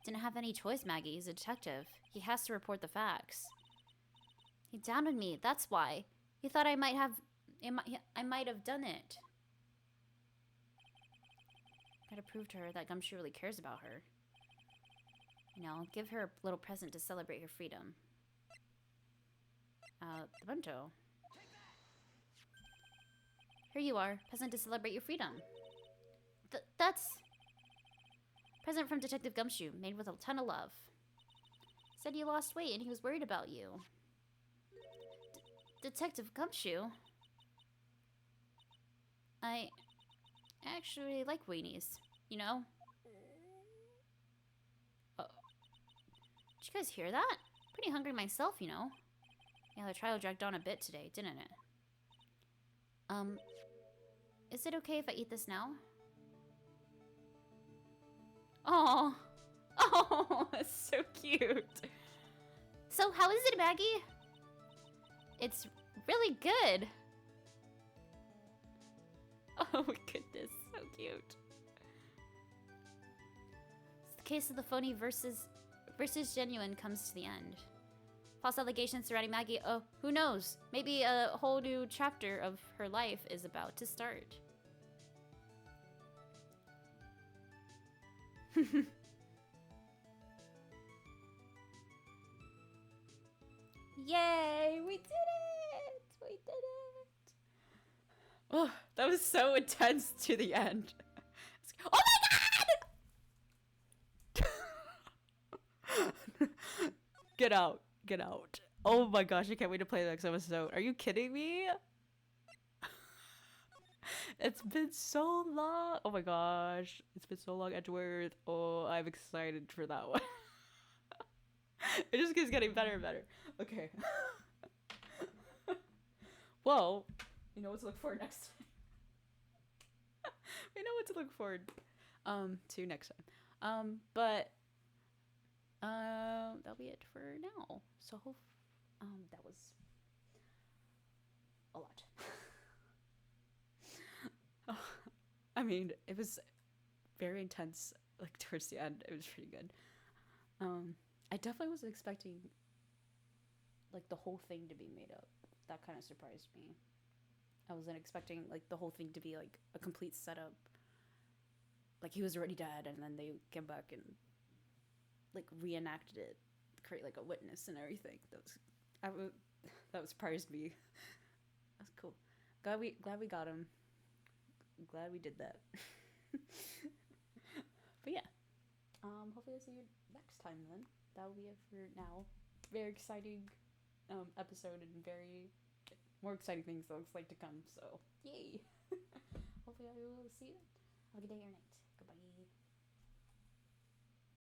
Didn't have any choice, Maggie. He's a detective. He has to report the facts. He doubted me, that's why. He thought I might have done it. Gotta prove to her that Gumshoe really cares about her. You know, give her a little present to celebrate her freedom. The bunto. Here you are, present to celebrate your freedom. That's... Present from Detective Gumshoe, made with a ton of love. Said you lost weight and he was worried about you. Detective Gumshoe? I actually like weenies, you know? Oh. Did you guys hear that? Pretty hungry myself, you know? Yeah, the trial dragged on a bit today, didn't it? Is it okay if I eat this now? Oh, oh, it's so cute. So, how is it, Maggie? It's really good. Oh my goodness, so cute. The case of the phony versus genuine comes to the end. False allegations surrounding Maggie. Oh, who knows? Maybe a whole new chapter of her life is about to start. Yay! We did it! We did it! Oh, that was so intense to the end. Oh my god! Get out. Get out. Oh my gosh, I can't wait to play the next episode. Are you kidding me? It's been so long. Oh my gosh. It's been so long, Edgeworth. Oh, I'm excited for that one. It just keeps getting better and better. Okay. Well, you know what to look for next time. We know what to look forward to next time. But that'll be it for now. So that was a lot. I mean, it was very intense, like towards the end. It was pretty good. I definitely wasn't expecting like the whole thing to be made up. That kind of surprised me. I wasn't expecting like the whole thing to be like a complete setup. Like he was already dead and then they came back and like reenacted it, create like a witness and everything. That surprised me. That's cool. Glad we got him. Glad we did that. But yeah. Hopefully I'll see you next time then. That'll be it for now. Very exciting episode and very more exciting things that looks like to come, so yay. Hopefully I will see you. Have a good day or night.